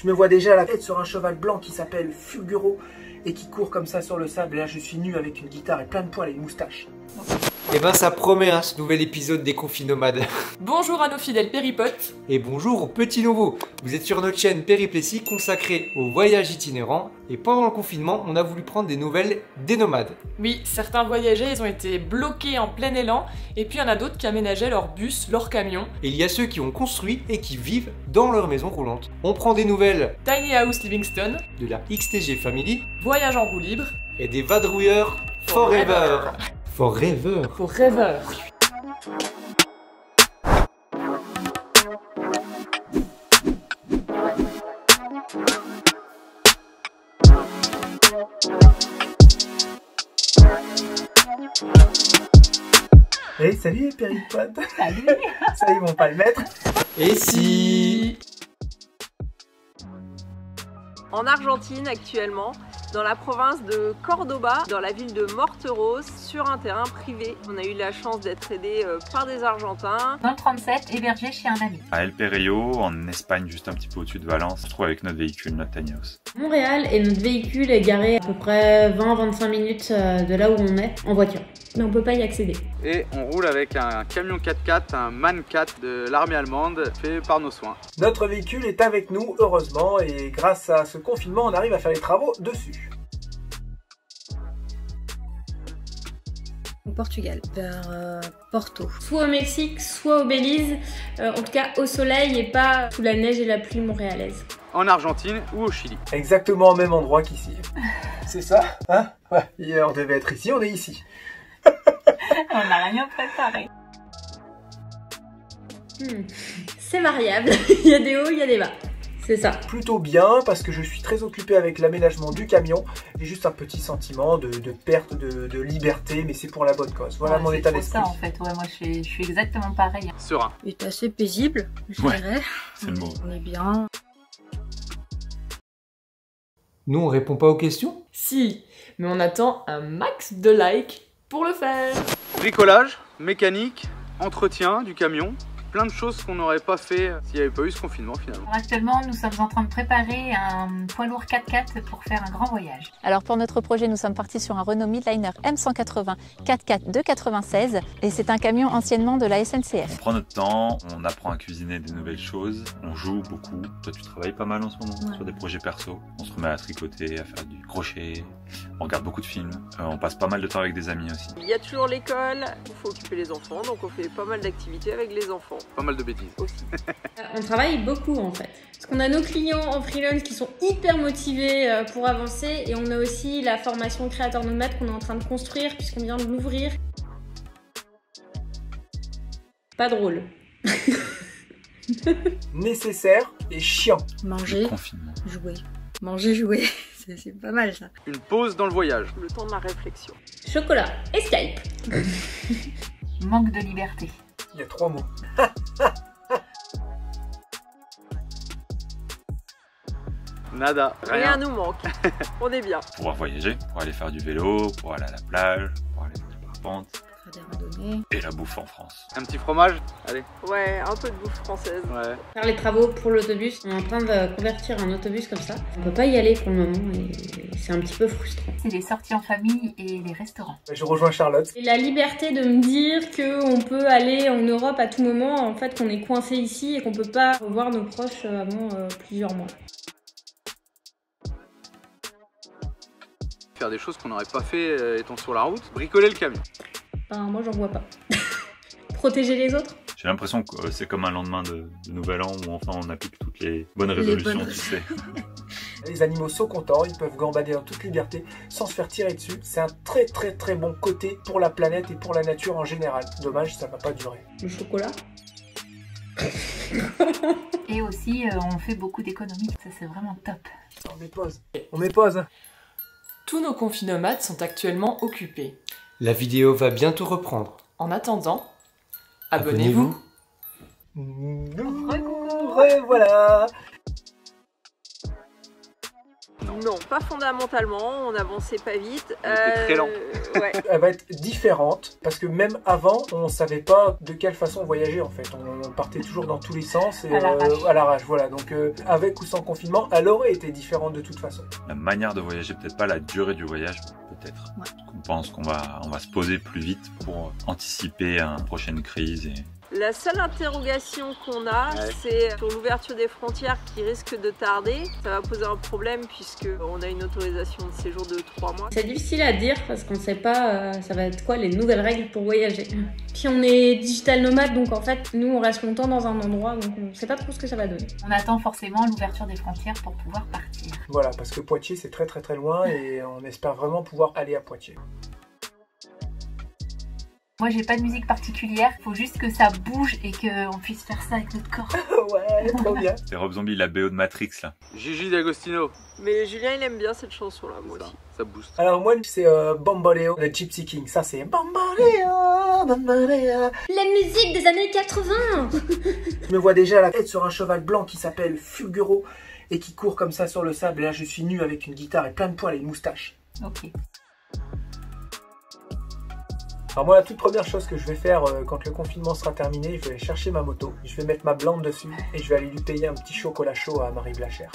Je me vois déjà la tête sur un cheval blanc qui s'appelle Fulguro et qui court comme ça sur le sable. Et là, je suis nu avec une guitare et plein de poils et une moustache. Et ben ça promet hein, ce nouvel épisode des Confinomades. Bonjour à nos fidèles péripotes. Et bonjour aux petits nouveaux. Vous êtes sur notre chaîne Périplessis consacrée au voyage itinérant. Et pendant le confinement, on a voulu prendre des nouvelles des nomades. Oui, certains voyageurs, ils ont été bloqués en plein élan. Et puis il y en a d'autres qui aménageaient leur bus, leur camion. Et il y a ceux qui ont construit et qui vivent dans leur maison roulante. On prend des nouvelles Tiny House Livingstone, de la XTG Family Voyage en roue libre et des vadrouilleurs Forever. Forever. Forever. Hey, salut les péripotes. Salut. Ça, ils vont pas le mettre. Et si... En Argentine actuellement, dans la province de Cordoba, dans la ville de Morteros, sur un terrain privé. On a eu la chance d'être aidés par des Argentins. Dans le 37, hébergé chez un ami. À El Perello, en Espagne, juste un petit peu au-dessus de Valence, on se trouve avec notre véhicule, notre tiny house. Montréal, et notre véhicule est garé à peu près 20-25 minutes de là où on est en voiture. Mais on peut pas y accéder. Et on roule avec un camion 4x4, un MAN 4 de l'armée allemande, fait par nos soins. Notre véhicule est avec nous, heureusement, et grâce à ce confinement, on arrive à faire les travaux dessus. Au Portugal, vers Porto. Soit au Mexique, soit au Belize, en tout cas au soleil et pas sous la neige et la pluie montréalaise. En Argentine ou au Chili. Exactement au même endroit qu'ici. C'est ça, hein? Ouais, hier on devait être ici, on est ici. On n'a rien préparé. C'est variable, il y a des hauts, il y a des bas. C'est ça. Plutôt bien parce que je suis très occupé avec l'aménagement du camion. J'ai juste un petit sentiment de perte de liberté, mais c'est pour la bonne cause. Voilà mon état d'esprit. C'est ça en fait, ouais, moi je suis exactement pareil. Serein. Il est assez paisible, je dirais. C'est le mot. On est bien. Nous on répond pas aux questions? Si, mais on attend un max de likes pour le faire. Bricolage, mécanique, entretien du camion. Plein de choses qu'on n'aurait pas fait s'il n'y avait pas eu ce confinement finalement. Alors actuellement, nous sommes en train de préparer un poids lourd 4x4 pour faire un grand voyage. Alors pour notre projet, nous sommes partis sur un Renault Midliner M180 4x4 de 96 et c'est un camion anciennement de la SNCF. On prend notre temps, on apprend à cuisiner des nouvelles choses, on joue beaucoup. Toi, tu travailles pas mal en ce moment sur des projets perso. On se remet à tricoter, à faire du crochet, on regarde beaucoup de films. On passe pas mal de temps avec des amis aussi. Il y a toujours l'école, il faut occuper les enfants, donc on fait pas mal d'activités avec les enfants. Pas mal de bêtises. Aussi. On travaille beaucoup en fait. Parce qu'on a nos clients en freelance qui sont hyper motivés pour avancer et on a aussi la formation créateur nomade qu'on est en train de construire puisqu'on vient de l'ouvrir. Pas drôle. Nécessaire et chiant. Manger, Le confinement. jouer. Manger, jouer. C'est pas mal ça. Une pause dans le voyage. Le temps de la réflexion. Chocolat et Skype. Manque de liberté. Il y a 3 mots. Nada. Rien nous manque. On est bien. Pouvoir voyager, pour aller faire du vélo, pour aller à la plage, pour aller faire du parapente. Faire des randonnées. Et la bouffe en France. Un petit fromage. Allez. Ouais, un peu de bouffe française. Ouais. Faire les travaux pour l'autobus. On est en train de convertir un autobus comme ça. On peut pas y aller pour le moment et c'est un petit peu frustrant. C'est les sorties en famille et les restaurants. Je rejoins Charlotte. Et la liberté de me dire qu'on peut aller en Europe à tout moment, en fait qu'on est coincé ici et qu'on peut pas revoir nos proches avant plusieurs mois. Faire des choses qu'on n'aurait pas fait étant sur la route. Bricoler le camion. Enfin, moi j'en vois pas. Protéger les autres. J'ai l'impression que c'est comme un lendemain de nouvel an où enfin on applique toutes les bonnes résolutions, tu sais. Les animaux sont contents, ils peuvent gambader en toute liberté sans se faire tirer dessus. C'est un très très très bon côté pour la planète et pour la nature en général. Dommage, ça va pas durer. Le chocolat. Et aussi, on fait beaucoup d'économies. Ça, c'est vraiment top. On met pause. On met pause. Tous nos confinomades sont actuellement occupés. La vidéo va bientôt reprendre. En attendant, abonnez-vous. Voilà. Non, pas fondamentalement, on n'avançait pas vite. On était très lent. Ouais. Elle va être différente parce que même avant, on savait pas de quelle façon voyager en fait. On partait toujours dans tous les sens et à l'arrache. Voilà. Donc avec ou sans confinement, elle aurait été différente de toute façon. La manière de voyager, peut-être pas la durée du voyage, peut-être. Ouais. On pense qu'on va se poser plus vite pour anticiper une prochaine crise. La seule interrogation qu'on a, c'est sur l'ouverture des frontières qui risque de tarder. Ça va poser un problème puisqu'on a une autorisation de séjour de 3 mois. C'est difficile à dire parce qu'on ne sait pas ça va être quoi les nouvelles règles pour voyager. Puis on est digital nomade, donc en fait, nous on reste longtemps dans un endroit, donc on ne sait pas trop ce que ça va donner. On attend forcément l'ouverture des frontières pour pouvoir partir. Voilà, parce que Poitiers c'est très très très loin et on espère vraiment pouvoir aller à Poitiers. Moi j'ai pas de musique particulière, faut juste que ça bouge et qu'on puisse faire ça avec notre corps. Ouais, trop bien. C'est Rob Zombie, la BO de Matrix là. Gigi D'Agostino. Mais Julien il aime bien cette chanson là, moi aussi. Ça booste. Alors moi c'est Bamboleo de Gypsy King. Ça c'est Bamboleo, Bamboleo. La musique des années 80. Je me vois déjà la tête sur un cheval blanc qui s'appelle Fulguro et qui court comme ça sur le sable. Et là je suis nu avec une guitare et plein de poils et une moustache. Ok. Alors moi la toute première chose que je vais faire quand le confinement sera terminé, je vais aller chercher ma moto, je vais mettre ma blonde dessus et je vais aller lui payer un petit chocolat chaud à Marie Blachère.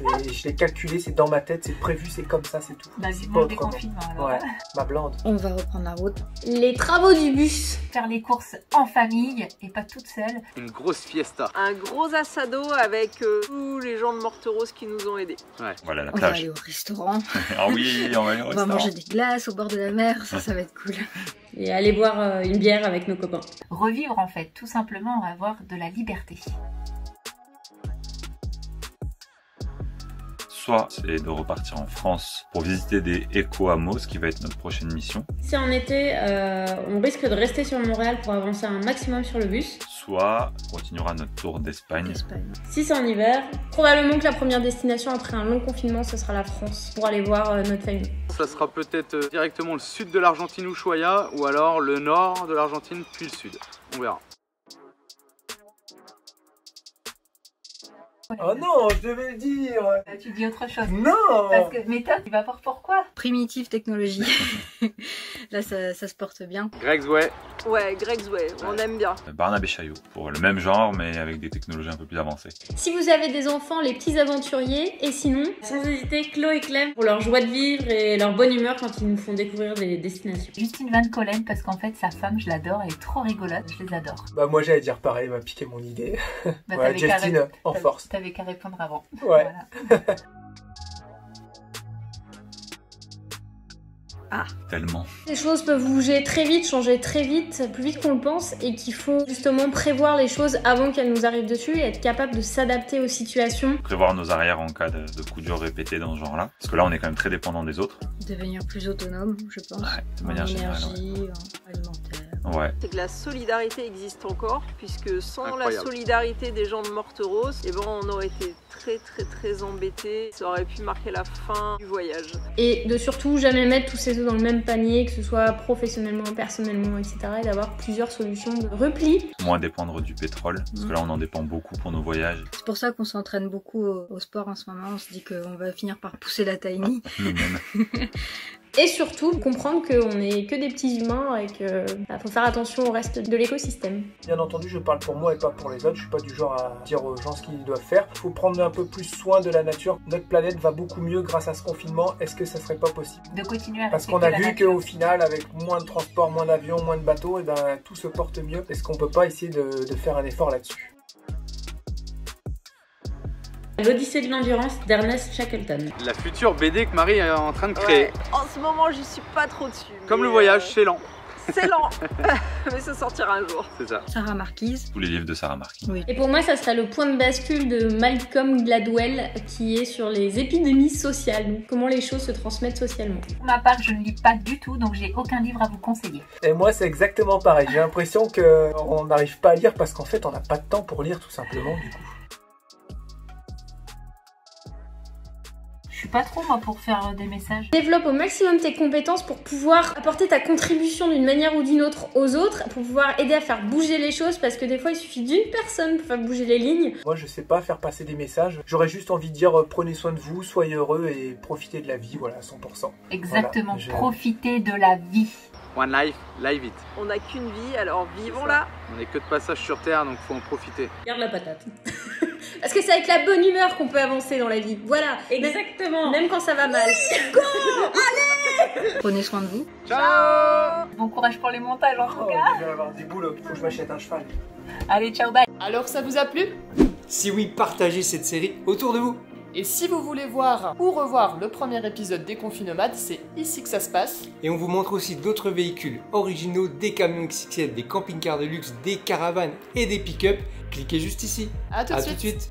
Je l'ai calculé, c'est dans ma tête, c'est prévu, c'est comme ça, c'est tout. Bah vivement le déconfinement alors. Ouais, ma blonde. On va reprendre la route. Les travaux du bus. Faire les courses en famille et pas toute seule. Une grosse fiesta. Un gros assado avec tous les gens de Morteros qui nous ont aidés. Ouais. Voilà la On va plage. aller au restaurant. Ah oui, on va aller au On va restaurant. manger des glaces au bord de la mer. Ça va être cool. Et aller boire une bière avec nos copains. Revivre en fait, tout simplement avoir de la liberté. Soit c'est de repartir en France pour visiter des éco-hameaux, ce qui va être notre prochaine mission. Si en été, on risque de rester sur Montréal pour avancer un maximum sur le bus. Soit on continuera notre tour d'Espagne. Si c'est en hiver, probablement que la première destination après un long confinement, ce sera la France pour aller voir notre famille. Ça sera peut-être directement le sud de l'Argentine, Ushuaia, ou alors le nord de l'Argentine, puis le sud. On verra. Oh non, je devais le dire. Tu dis autre chose. Non. Parce que, mais toi, tu vas voir pourquoi. Primitive technologie. Là, ça se porte bien. Greg's Way. Ouais, Greg's Way, on aime bien. Barnabé Chaillot, pour le même genre, mais avec des technologies un peu plus avancées. Si vous avez des enfants, les petits aventuriers, et sinon, sans hésiter, Chloé et Clem pour leur joie de vivre et leur bonne humeur quand ils nous font découvrir des destinations. Justine Van Collen, parce qu'en fait, sa femme, je l'adore, elle est trop rigolote, je les adore. Bah moi j'allais dire pareil, elle m'a piqué mon idée. Bah, ouais, Justine en force. T'avais qu'à répondre avant. Ouais. Voilà. Ah. Tellement. Les choses peuvent bouger très vite, changer très vite, plus vite qu'on le pense, et qu'il faut justement prévoir les choses avant qu'elles nous arrivent dessus et être capable de s'adapter aux situations. Prévoir nos arrières en cas de coup dur répété dans ce genre-là. Parce que là, on est quand même très dépendant des autres. Devenir plus autonome, je pense. Ouais, de manière en générale. énergie, en alimentaire. Ouais. C'est que la solidarité existe encore, puisque sans Incroyable. la solidarité des gens de Morteros, eh ben, on aurait été très embêtés. Ça aurait pu marquer la fin du voyage. Et de surtout jamais mettre tous ses œufs dans le même panier, que ce soit professionnellement, personnellement, etc. Et d'avoir plusieurs solutions de repli. Moins dépendre du pétrole, parce que là, on en dépend beaucoup pour nos voyages. C'est pour ça qu'on s'entraîne beaucoup au sport en ce moment. On se dit qu'on va finir par pousser la tiny. Nous-mêmes. Et surtout, comprendre qu'on n'est que des petits humains et qu'il faut faire attention au reste de l'écosystème. Bien entendu, je parle pour moi et pas pour les autres. Je suis pas du genre à dire aux gens ce qu'ils doivent faire. Il faut prendre un peu plus soin de la nature. Notre planète va beaucoup mieux grâce à ce confinement. Est-ce que ça serait pas possible? De continuer à Parce respecter qu'on a la vu nature. qu'au final, avec moins de transport, moins d'avions, moins de bateaux, et ben tout se porte mieux. Est-ce qu'on peut pas essayer de faire un effort là-dessus? L'Odyssée de l'endurance d'Ernest Shackleton. La future BD que Marie est en train de créer. Ouais, en ce moment, j'y suis pas trop dessus. Comme mais, le voyage, c'est lent. C'est lent, mais ça sortira un jour. C'est ça. Sarah Marquise. Tous les livres de Sarah Marquis. Oui. Et pour moi, ça serait le point de bascule de Malcolm Gladwell qui est sur les épidémies sociales, donc comment les choses se transmettent socialement. Pour ma part, je ne lis pas du tout, donc j'ai aucun livre à vous conseiller. Et moi, c'est exactement pareil. J'ai l'impression qu'on n'arrive pas à lire parce qu'en fait, on n'a pas de temps pour lire tout simplement du coup. Je suis pas trop moi pour faire des messages. Développe au maximum tes compétences pour pouvoir apporter ta contribution d'une manière ou d'une autre aux autres, pour pouvoir aider à faire bouger les choses, parce que des fois il suffit d'une personne pour faire bouger les lignes. Moi je sais pas faire passer des messages, j'aurais juste envie de dire prenez soin de vous, soyez heureux et profitez de la vie, voilà, à 100%. Exactement, Voilà, profitez de la vie. One life, live it. On n'a qu'une vie, alors vivons-la. On n'est que de passage sur Terre, donc faut en profiter. Garde la patate. Parce que c'est avec la bonne humeur qu'on peut avancer dans la vie. Voilà. Exactement. Même quand ça va mal. Prenez soin de vous. Ciao. Bon courage pour les montages en tout Oh, cas. je vais avoir des boulots, faut que je m'achète un cheval. Allez, ciao, bye. Alors ça vous a plu? Si oui, partagez cette série autour de vous. Et si vous voulez voir ou revoir le premier épisode des Confinomades, c'est ici que ça se passe. Et on vous montre aussi d'autres véhicules originaux, des camions XXL, des camping-cars de luxe, des caravanes et des pick-up. Cliquez juste ici. À tout de suite. Tout de suite.